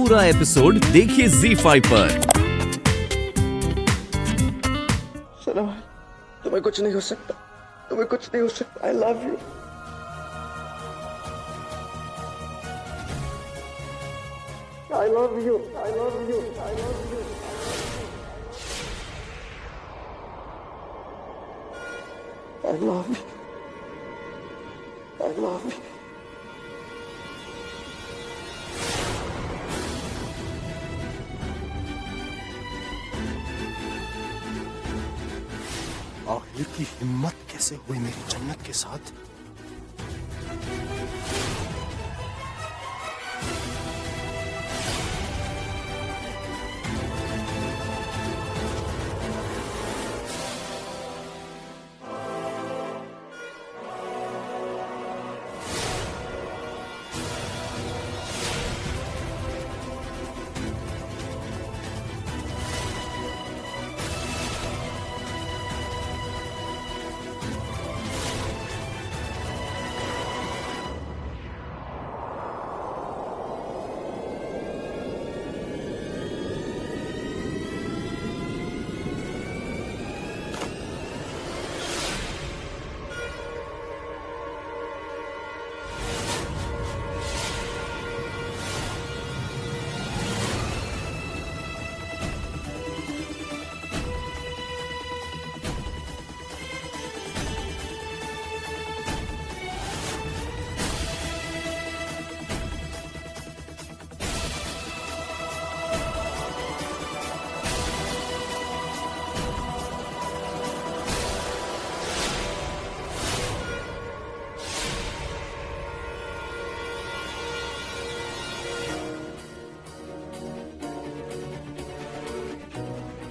पूरा एपिसोड देखिए ZEE5 पर। सनम, तुम्हें कुछ नहीं हो सकता, तुम्हें कुछ नहीं हो सकता। I love you. I love you, I love you, I love you. I love you, I love you. आखिर की हिम्मत कैसे हुई मेरी जन्नत के साथ?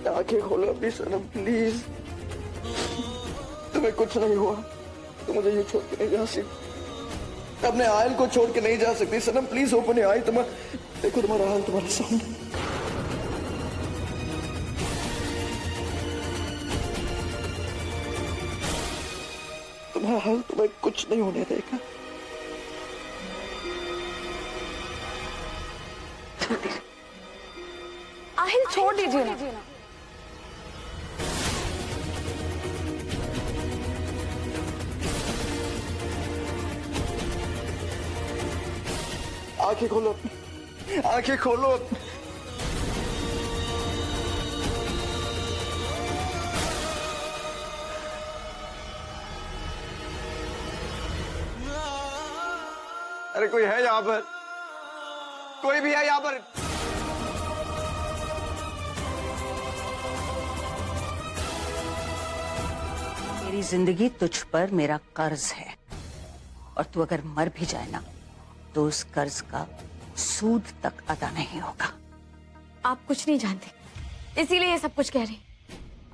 आंखें खोलो अपनी सनम, प्लीज। तुम्हें कुछ नहीं हुआ, तुम मुझे ये छोड़ के नहीं जा सकती, अपने आयल को छोड़ के नहीं जा सकती। सनम प्लीज ओपन योर आई। देखो तुम्हारा हाल तुम्हारे सामने। तुम्हारा हाल तुम्हें कुछ नहीं होने देगा। आहिल छोड़ दीजिए ना। आंखें खोलो, आंखें खोलो। अरे कोई है यहाँ पर? कोई भी है यहाँ पर? मेरी जिंदगी तुझ पर मेरा कर्ज है, और तू अगर मर भी जाए ना तो उस कर्ज का सूद तक अदा नहीं होगा। आप कुछ नहीं जानते, इसीलिए ये सब कुछ कह रही।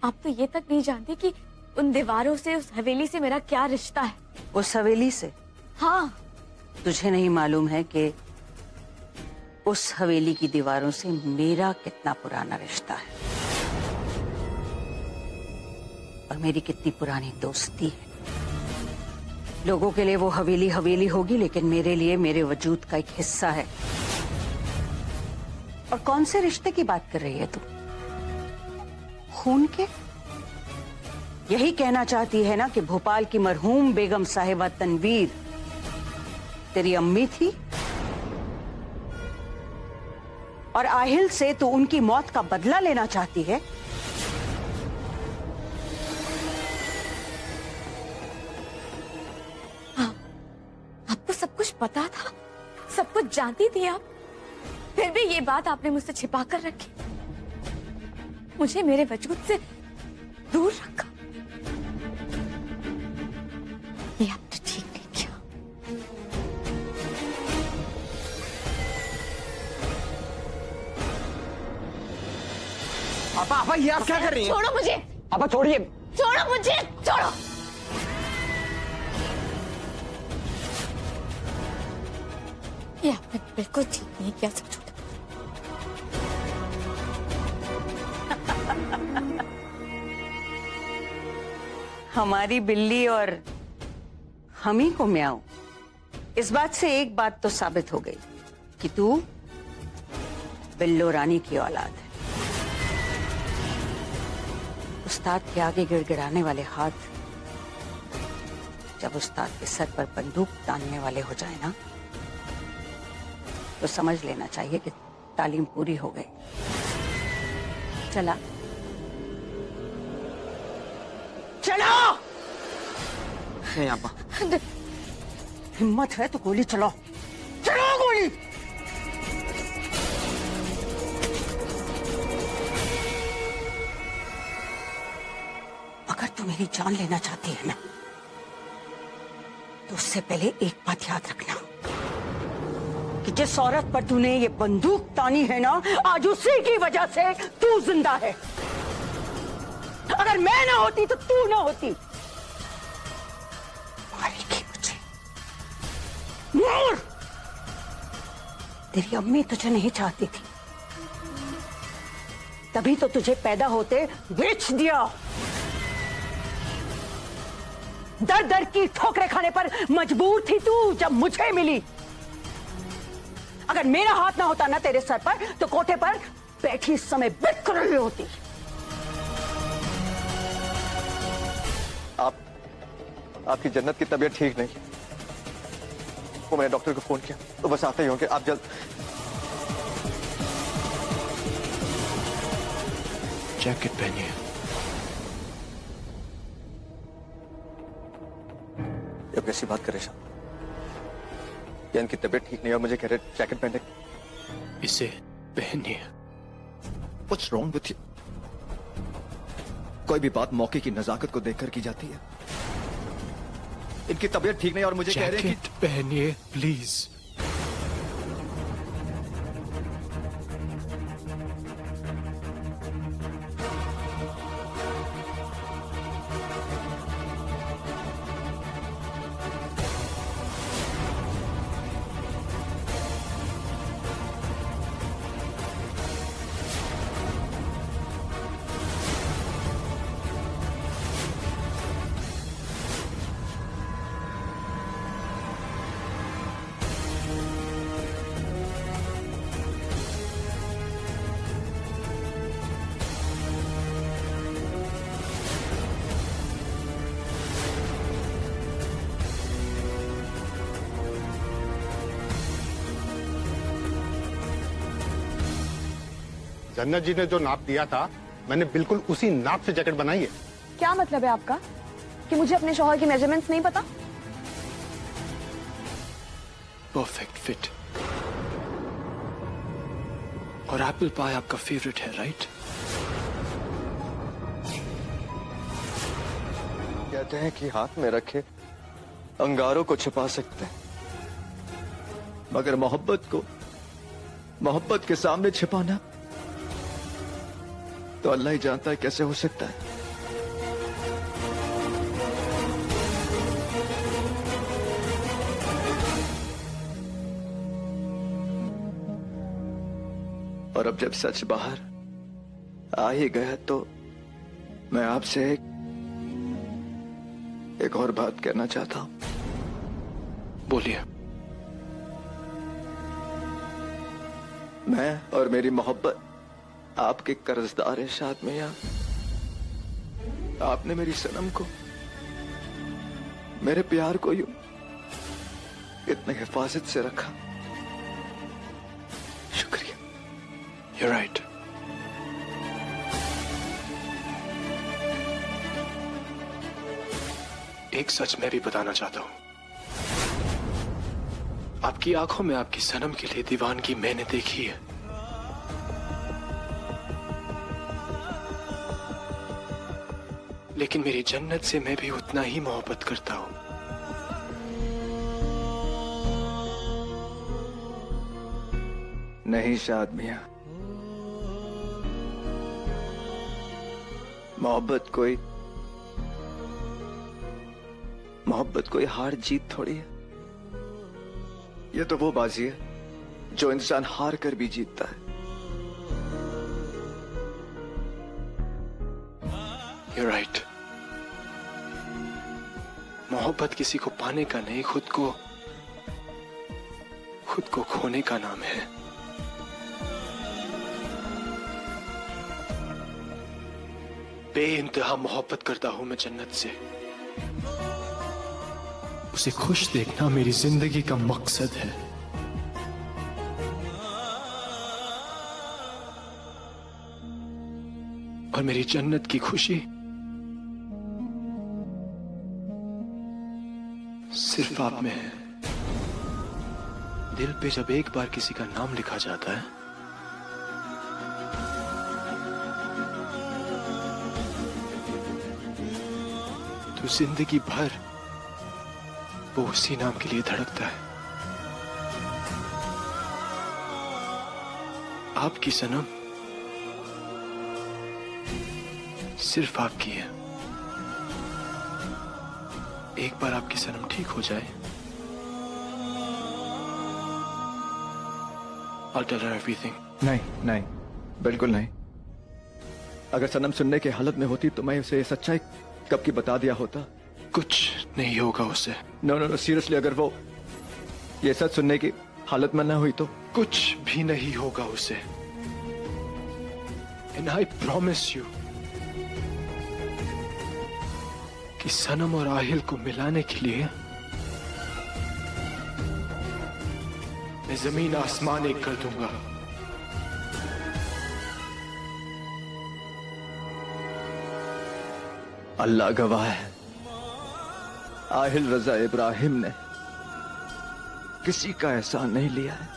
आप तो ये तक नहीं जानते कि उन दीवारों से, उस हवेली से मेरा क्या रिश्ता है। उस हवेली से? हाँ। तुझे नहीं मालूम है कि उस हवेली की दीवारों से मेरा कितना पुराना रिश्ता है, और मेरी कितनी पुरानी दोस्ती है। लोगों के लिए वो हवेली हवेली होगी, लेकिन मेरे लिए मेरे वजूद का एक हिस्सा है। और कौन से रिश्ते की बात कर रही है तू? खून के? यही कहना चाहती है ना कि भोपाल की मरहूम बेगम साहिबा तनवीर तेरी अम्मी थी, और आहिल से तू उनकी मौत का बदला लेना चाहती है? आपको सब कुछ पता था, सब कुछ जानती थी आप, फिर भी ये बात आपने मुझसे छिपा कर रखी, मुझे मेरे वजूद से दूर रखा। ये आपने ठीक नहीं किया। आपा ये आप क्या कर रही हैं? छोड़ो मुझे। आपा छोड़िए। छोड़ो मुझे, छोड़ो। ये आपने बिल्कुल ठीक नहीं किया, सब छोटा। हमारी बिल्ली और हम ही को म्याऊं। इस बात से एक बात तो साबित हो गई कि तू बिल्लो रानी की औलाद है। उस्ताद के आगे गिड़गिड़ाने वाले हाथ जब उस्ताद के सर पर बंदूक तानने वाले हो जाए ना, तो समझ लेना चाहिए कि तालीम पूरी हो गई। चला चलो। नहीं आपा, हिम्मत है तो गोली चलाओ, चलाओ गोली। अगर तू मेरी जान लेना चाहती है ना, तो उससे पहले एक बात याद रखना कि जिस औरत पर तूने ये बंदूक तानी है ना, आज उसी की वजह से तू जिंदा है। अगर मैं ना होती तो तू ना होती। मारेगी मुझे। मोर! तेरी अम्मी तुझे नहीं चाहती थी, तभी तो तुझे पैदा होते बेच दिया। दर दर की ठोकरें खाने पर मजबूर थी तू जब मुझे मिली। अगर मेरा हाथ ना होता ना तेरे सर पर, तो कोठे पर बैठी इस समय बिक रही होती। आपकी जन्नत की तबीयत ठीक नहीं। वो मैंने डॉक्टर को फोन किया तो बस आते ही होंगे। आप जल्द जैकेट पहनिए। ये कैसी बात करे शाम? ये इनकी तबीयत ठीक नहीं और मुझे कह रहे जैकेट पहनने। इसे पहनिए। What's wrong with you? कोई भी बात मौके की नजाकत को देखकर की जाती है। इनकी तबीयत ठीक नहीं और मुझे कह रहे हैं जैकेट पहनिए प्लीज। जन्नत जी ने जो नाप दिया था, मैंने बिल्कुल उसी नाप से जैकेट बनाई है। क्या मतलब है आपका कि मुझे अपने शौहर की मेजरमेंट्स नहीं पता? Perfect fit. और एप्पल पाई आपका फेवरेट है, राइट? कहते हैं कि हाथ में रखे अंगारों को छिपा सकते हैं, मगर मोहब्बत के सामने छिपाना तो अल्लाह ही जानता है कैसे हो सकता है। और अब जब सच बाहर आ ही गया तो मैं आपसे एक और बात कहना चाहता हूं। बोलिए। मैं और मेरी मोहब्बत आपके कर्जदार हैं शाद मियां। आपने मेरी सनम को, मेरे प्यार को यूं इतने हिफाजत से रखा, शुक्रिया। You're right. एक सच मैं भी बताना चाहता हूं। आपकी आंखों में आपकी सनम के लिए दीवानगी मैंने देखी है। लेकिन मेरी जन्नत से मैं भी उतना ही मोहब्बत करता हूं। नहीं शाद मियां, मोहब्बत कोई हार जीत थोड़ी है। ये तो वो बाजी है जो इंसान हार कर भी जीतता है। You're right. मोहब्बत किसी को पाने का नहीं, खुद को खोने का नाम है। बेइंतहा मोहब्बत करता हूं मैं जन्नत से। उसे खुश देखना मेरी जिंदगी का मकसद है। और मेरी जन्नत की खुशी सिर्फ आप में है। दिल पे जब एक बार किसी का नाम लिखा जाता है तो जिंदगी भर वो उसी नाम के लिए धड़कता है। आपकी सनम सिर्फ आपकी है। एक बार आपकी सनम ठीक हो जाए, I'll tell her everything. नहीं नहीं, बिल्कुल नहीं। अगर सनम सुनने की हालत में होती तो मैं उसे ये सच्चाई कब की बता दिया होता। कुछ नहीं होगा उसे। नो नो नो, सीरियसली, अगर वो ये सच सुनने की हालत में ना हुई तो कुछ भी नहीं होगा उसे। And I promise you कि सनम और आहिल को मिलाने के लिए मैं जमीन आसमान एक कर दूंगा। अल्लाह गवाह है, आहिल रजा इब्राहिम ने किसी का एहसान नहीं लिया है।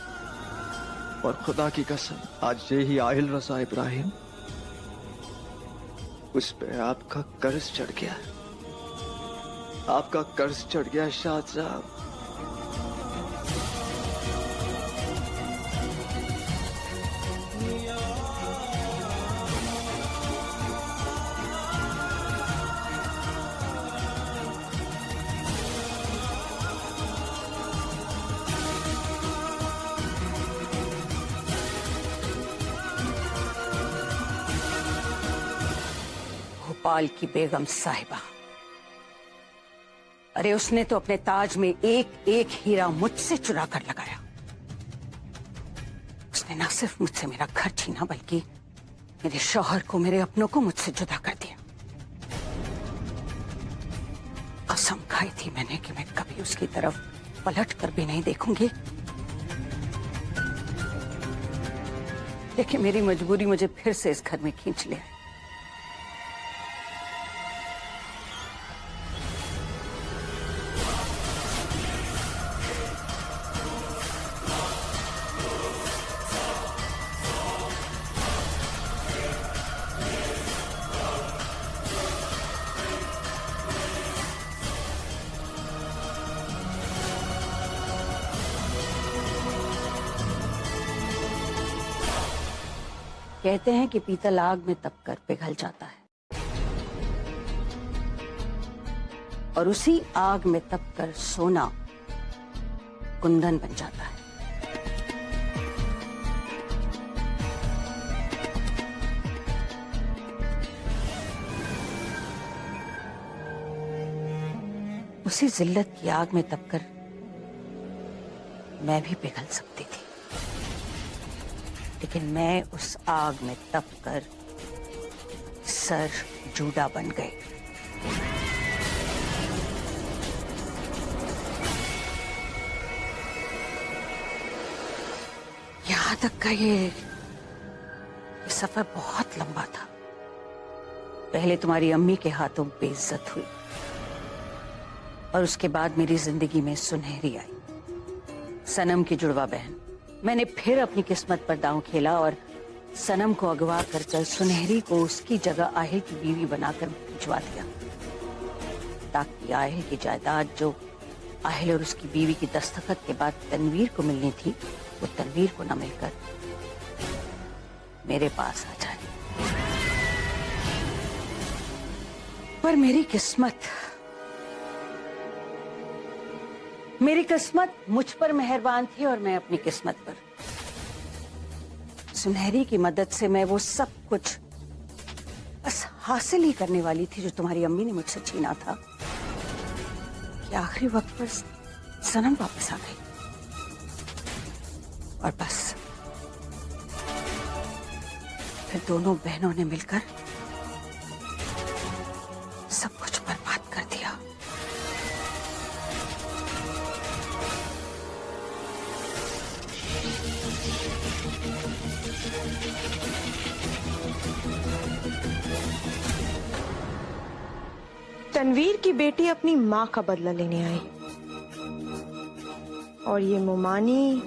और खुदा की कसम, आज ये ही आहिल रजा इब्राहिम उस पे आपका कर्ज चढ़ गया है। आपका कर्ज चढ़ गया शाद साहब। भोपाल की बेगम साहिबा, अरे उसने तो अपने ताज में एक एक हीरा मुझसे चुरा कर लगाया। उसने न सिर्फ मुझसे मेरा घर छीना बल्कि मेरे शौहर को, मेरे अपनों को मुझसे जुदा कर दिया। कसम खाई थी मैंने कि मैं कभी उसकी तरफ पलट कर भी नहीं देखूंगी, लेकिन मेरी मजबूरी मुझे फिर से इस घर में खींच ले आई। कहते हैं कि पीतल आग में तपकर पिघल जाता है और उसी आग में तपकर सोना कुंदन बन जाता है। उसी जिल्लत की आग में तपकर मैं भी पिघल सकती थी, लेकिन मैं उस आग में तपकर सर जूड़ा बन गई। यहां तक का ये सफर बहुत लंबा था। पहले तुम्हारी अम्मी के हाथों बेइज्जत हुई और उसके बाद मेरी जिंदगी में सुनहरी आई, सनम की जुड़वा बहन। मैंने फिर अपनी किस्मत पर दांव खेला और सनम को अगवा कर सुनहरी को उसकी जगह आहिल की बीवी बनाकर भिजवा दिया, ताकि आहिल की जायदाद जो आहिल और उसकी बीवी की दस्तखत के बाद तनवीर को मिलनी थी, वो तनवीर को न मिलकर मेरे पास आ जाए। पर मेरी किस्मत मुझ पर मेहरबान थी और मैं अपनी किस्मत पर। सुनहरी की मदद से मैं वो सब कुछ बस हासिल ही करने वाली थी जो तुम्हारी अम्मी ने मुझसे छीना था कि आखिरी वक्त पर सनम वापस आ गई और बस फिर दोनों बहनों ने मिलकर तनवीर की बेटी अपनी माँ का बदला लेने आई और ये मोमानी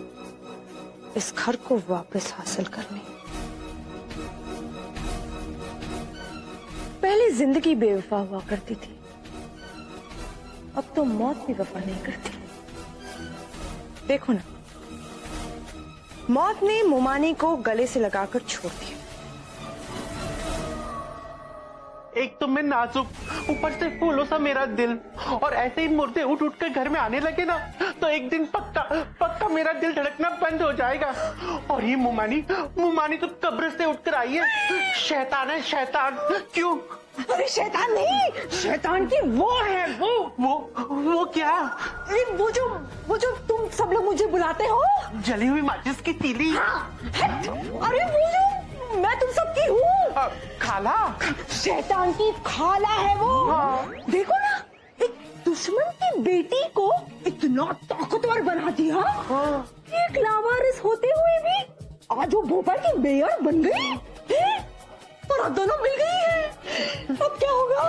इस घर को वापस हासिल करने। पहले जिंदगी बेवफा हुआ करती थी, अब तो मौत भी वफा नहीं करती। देखो ना, मौत ने मोमानी को गले से लगाकर छोड़ दिया। एक तो मैं नाजुक, ऊपर से फूलों सा मेरा दिल, और ऐसे ही मुर्दे उठ उठ कर घर में आने लगे ना तो एक दिन पक्का पक्का मेरा दिल धड़कना बंद हो जाएगा। और ये मुमानी तो कब्र से उठकर आई है। शैतान है, शैतान। क्यों? अरे शैतान नहीं, शैतान की वो है। वो क्या? अरे वो जो तुम सब लोग मुझे बुलाते हो, जली हुई माचिस की तीली। अरे वो जो मैं तुम सबकी हूँ, खाला। शैतान की खाला है वो। देखो ना, एक दुश्मन की बेटी को इतना ताकतवर बना दिया, एक लावारिस होते हुए भी आज वो भोपाल की मेयर बन गई और अब दोनों मिल गई है। अब क्या होगा?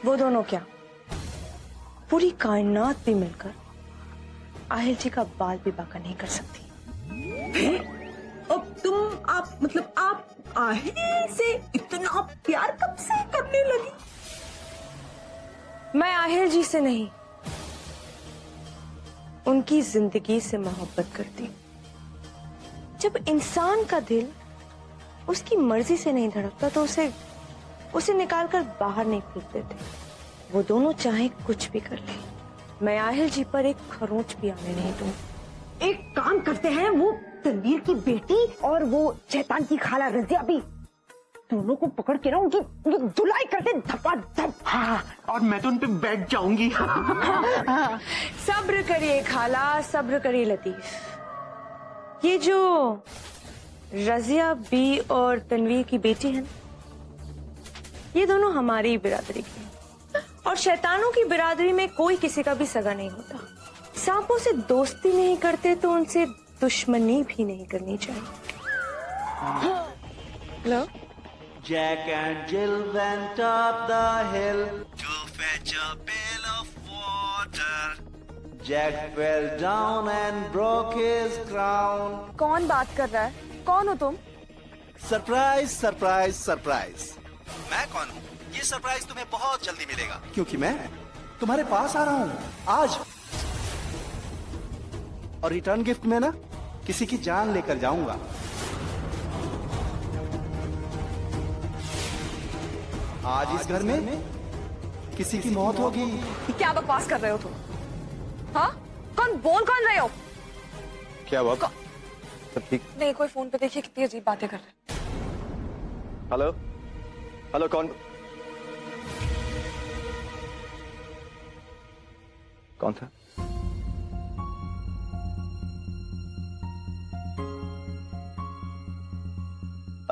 वो दोनों क्या, पूरी कायनात भी मिलकर आहिल जी का बाल भी बांका नहीं कर सकती। अब आप आहिल से इतना प्यार कब से करने लगी? मैं आहिल जी से नहीं, उनकी जिंदगी से मोहब्बत करती हूँ। जब इंसान का दिल उसकी मर्जी से नहीं धड़कता तो उसे निकालकर बाहर नहीं फेंक देते। वो दोनों चाहे कुछ भी कर ले, मैं आहिल जी पर एक खरोंच भी आने नहीं दूंगी। एक काम करते हैं, वो तनवीर की बेटी और वो शैतान की खाला रजिया भी, दोनों को पकड़ के ना उनकी धुलाई करते धपाधप। हाँ, और मैं तो उन पे बैठ जाऊंगी। सब्र करिए खाला, सब्र करिए लतीफ। ये जो रजिया बी और तनवीर की बेटी है ना, ये दोनों हमारी बिरादरी की हैं। और शैतानों की बिरादरी में कोई किसी का भी सगा नहीं होता। सांपों से दोस्ती नहीं करते तो उनसे दुश्मनी भी नहीं करनी चाहिए। लो, Jack and Jill went up the hill to fetch a pail of water. Jack fell down and broke his crown. कौन बात कर रहा है? कौन हो तुम? Surprise surprise surprise. मैं कौन हूँ ये सरप्राइज तुम्हें बहुत जल्दी मिलेगा, क्योंकि मैं तुम्हारे पास आ रहा हूँ आज। और रिटर्न गिफ्ट में ना किसी की जान लेकर जाऊंगा। आज इस घर में किसी की मौत होगी। क्या बकवास कर रहे हो तुम? हाँ, कौन रहे हो? क्या बात? सब ठीक? नहीं, कोई फोन पे देखिए कितनी अजीब बातें कर रहे हैं। हेलो, कौन था?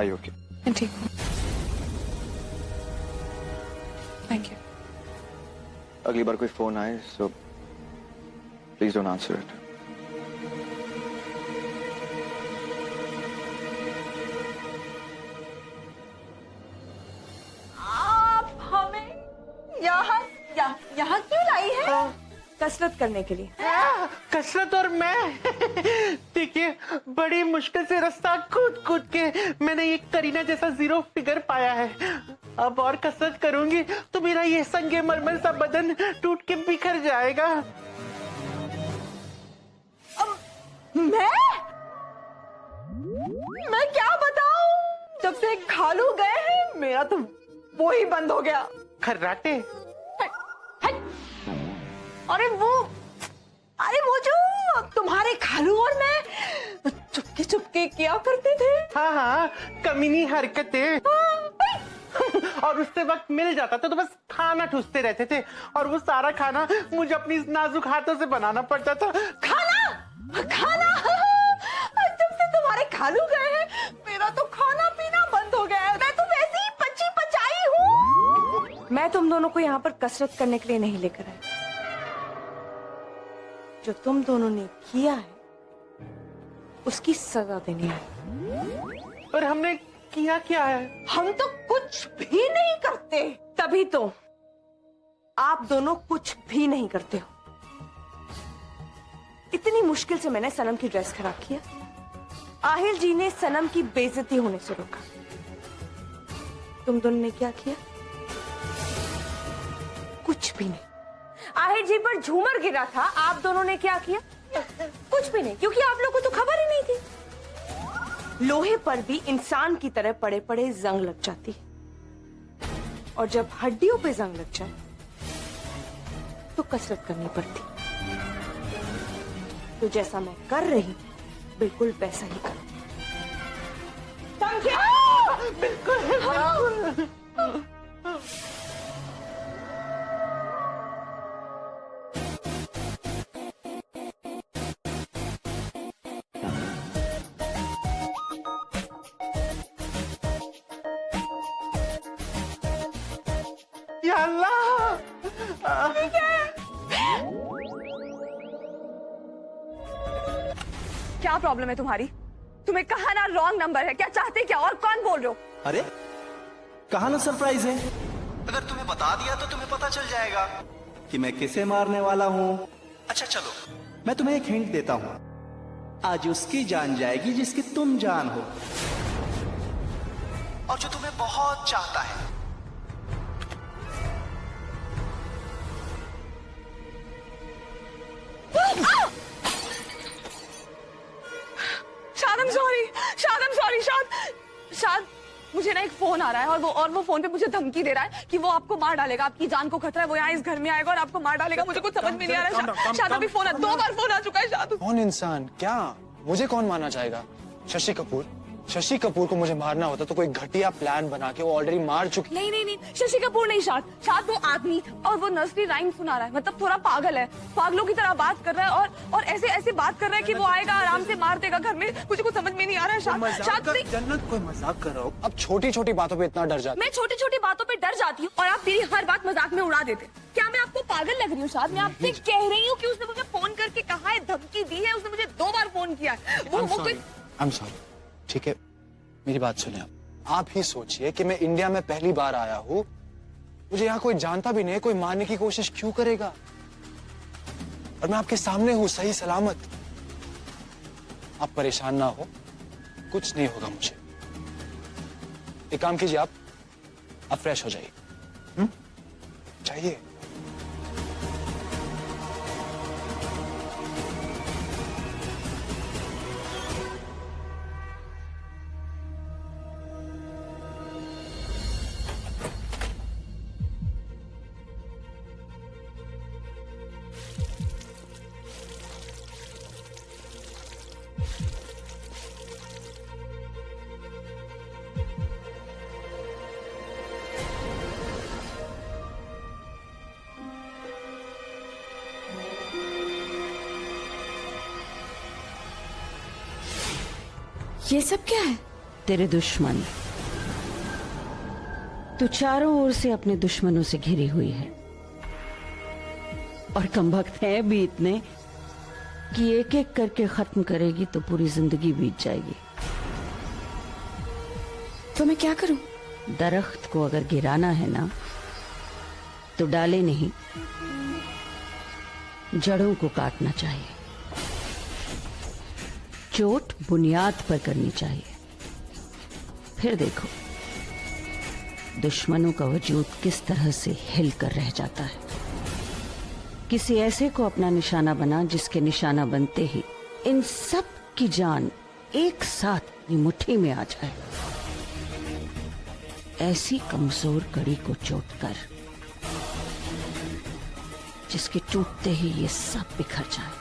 आई ओके? ठीक, थैंक यू। अगली बार कोई फोन आए so please don't answer it. आप हमें यहाँ क्यों लाई है? कसरत करने के लिए। कसरत और मैं देखिए, बड़ी मुश्किल से रास्ता कूद के मैंने ये करीना जैसा 0 फिगर पाया है। अब और कसरत करूंगी तो मेरा ये संगे मरमर सा बदन टूट के बिखर जाएगा। मैं क्या बताऊं? जब से खालू गए हैं मेरा तो वो ही बंद हो गया। खर्राटे? अरे वो जो तुम्हारे खालू और मैं चुपके किया करते थे। हाँ, कमीनी हरकतें। और उससे वक्त मिल जाता था तो बस खाना ठूसते रहते थे, और वो सारा खाना मुझे अपनी नाजुक हाथों से बनाना पड़ता था। खाना जब से तुम्हारे खालू गए हैं मेरा तो खाना पीना बंद हो गया है। मैं तो वैसे ही पची पचाई हूँ। मैं तुम दोनों को यहाँ पर कसरत करने के लिए नहीं लेकर आई। जो तुम दोनों ने किया है उसकी सजा देनी है। पर हमने किया क्या है? हम तो कुछ भी नहीं करते। तभी तो आप दोनों कुछ भी नहीं करते हो। इतनी मुश्किल से मैंने सनम की ड्रेस खराब किया, आहिल जी ने सनम की बेइज्जती होने से रोका। तुम दोनों ने क्या किया? कुछ भी नहीं। आहिल जी पर झूमर गिरा था, आप दोनों ने क्या किया? कुछ भी नहीं, क्योंकि आप लोगों को तो खबर ही नहीं थी। लोहे पर भी इंसान की तरह पड़े पड़े जंग लग जाती है, और जब हड्डियों पे जंग लग जाए तो कसरत करनी पड़ती। तो जैसा मैं कर रही हूं, बिल्कुल वैसा ही करो। बिल्कुल। या अल्लाह! क्या प्रॉब्लम है तुम्हारी? तुम्हें कहा ना रॉन्ग नंबर है। क्या चाहते क्या और कौन बोल रहे हो? अरे कहा ना सरप्राइज है। अगर तुम्हें बता दिया तो तुम्हें पता चल जाएगा कि मैं किसे मारने वाला हूँ। अच्छा चलो, मैं तुम्हें एक हिंट देता हूँ। आज उसकी जान जाएगी जिसकी तुम जान हो, और जो तुम्हें बहुत चाहता है। शाद, मुझे ना एक फोन आ रहा है और वो फोन पे मुझे धमकी दे रहा है कि वो आपको मार डालेगा, आपकी जान को खतरा है, वो यहाँ इस घर में आएगा और आपको मार डालेगा। मुझे कुछ समझ में नहीं आ रहा है। शाद अभी फोन 2 बार फोन आ चुका है। शाद कौन इंसान? क्या मुझे कौन मारना चाहेगा? शशि कपूर। शशि कपूर को मुझे मारना होता तो कोई घटिया प्लान बना के वो ऑलरेडी मार चुकी। नहीं, शशि कपूर नहीं। शाद वो आदमी था और वो नर्सरी राइम सुना रहा है। मतलब थोड़ा पागल है, पागलों की तरह बात कर रहा है और ऐसे बात कर रहा है कि वो आएगा आराम से मार देगा घर में। मुझे कुछ समझ में नहीं आ रहा है। शाद जन्नत, कोई मजाक कर रहा हो? अब छोटी छोटी बातों पे इतना डर जाती? मैं छोटी छोटी बातों पे डर जाती हूँ और आप मेरी हर बात मजाक में उड़ा देते। क्या मैं आपको पागल लग रही हूँ? शाद मैं आपसे कह रही हूँ कि उसने मुझे फोन करके कहा है, धमकी दी है। उसने मुझे 2 बार फोन किया है। I'm sorry. ठीक है, मेरी बात सुनिए। आप ही सोचिए कि मैं इंडिया में पहली बार आया हूं, मुझे यहाँ कोई जानता भी नहीं, कोई मारने की कोशिश क्यों करेगा? और मैं आपके सामने हूं, सही सलामत। आप परेशान ना हो, कुछ नहीं होगा मुझे। एक काम कीजिए, आप फ्रेश हो जाइए। चाहिए? ये सब क्या है? तेरे दुश्मन। तू चारों ओर से अपने दुश्मनों से घिरी हुई है, और कमबख्त है भी इतने कि एक एक करके खत्म करेगी तो पूरी जिंदगी बीत जाएगी। तो मैं क्या करूं? दरख्त को अगर गिराना है ना, तो डाले नहीं, जड़ों को काटना चाहिए। चोट बुनियाद पर करनी चाहिए। फिर देखो दुश्मनों का वजूद किस तरह से हिल कर रह जाता है। किसी ऐसे को अपना निशाना बना जिसके निशाना बनते ही इन सब की जान एक साथ अपनी मुट्ठी में आ जाए। ऐसी कमजोर कड़ी को चोट कर जिसके टूटते ही ये सब बिखर जाए।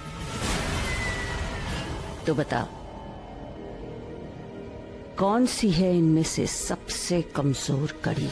तो बता, कौन सी है इनमें से सबसे कमजोर कड़ी?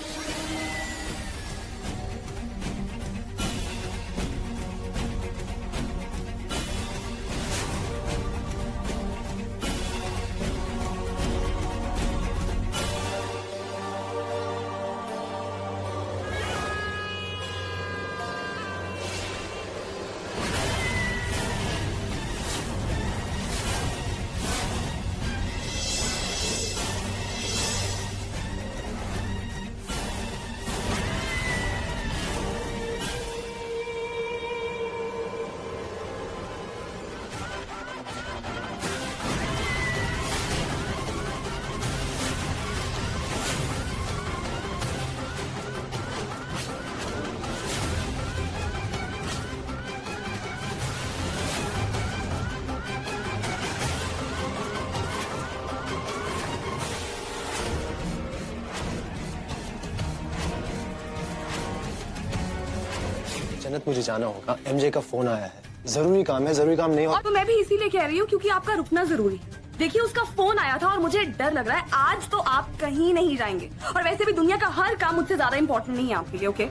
जन्नत मुझे जाना होगा, एमजे का फोन आया है, जरूरी काम है, जरूरी काम नहीं हो। और तो मैं भी इसीलिए कह रही हूँ क्योंकि आपका रुकना जरूरी। देखिए उसका फोन आया था और मुझे डर लग रहा है आज तो आप कहीं नहीं जाएंगे। और वैसे भी दुनिया का हर काम मुझसे ज्यादा इंपॉर्टेंट नहीं है आपके लिए। ओके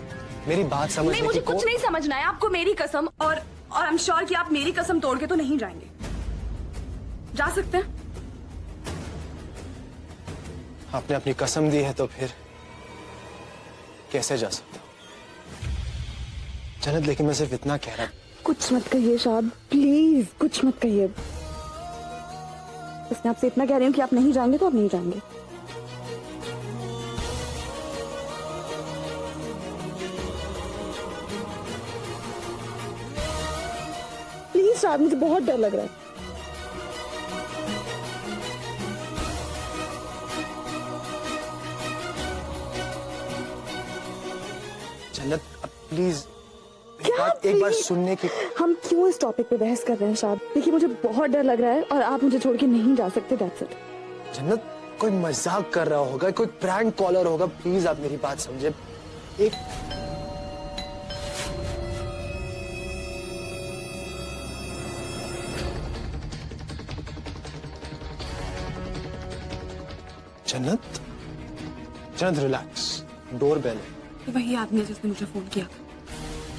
मेरी बात समझ नहीं, मुझे कुछ नहीं समझना है, आपको मेरी कसम। और आई एम श्योर कि आप मेरी कसम तोड़ के तो नहीं जाएंगे। जा सकते हैं? आपने अपनी कसम दी है तो फिर कैसे जा सकता हूँ जन्नत? लेकिन मैं सिर्फ इतना कह रहा। कुछ मत कहिए शाद, प्लीज कुछ मत कहिए। बस मैं आपसे इतना कह रही हूँ कि आप नहीं जाएंगे तो आप नहीं जाएंगे। प्लीज शाद, मुझे बहुत डर लग रहा है। जन्नत प्लीज एक बार सुनने की। हम क्यों इस टॉपिक पे बहस कर रहे हैं शाद? देखिए मुझे बहुत डर लग रहा है और आप मुझे छोड़ के नहीं जा सकते। That's it. जन्नत कोई मजाक कर रहा होगा, कोई प्रैंक कॉलर होगा, प्लीज आप मेरी बात समझे। एक जन्नत, जन्नत रिलैक्स, डोर बेल है। ये वही आदमी है जिसने मुझे फोन किया था,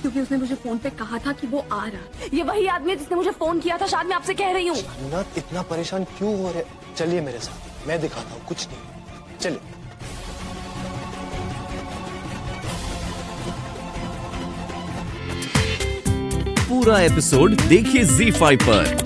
क्योंकि उसने मुझे फोन पे कहा था कि वो आ रहा है। ये वही आदमी है जिसने मुझे फोन किया था। शायद मैं आपसे कह रही हूँ। जन्नत इतना परेशान क्यों हो रहे? चलिए मेरे साथ, मैं दिखाता हूँ, कुछ नहीं, चलिए। पूरा एपिसोड देखिए ZEE5 पर।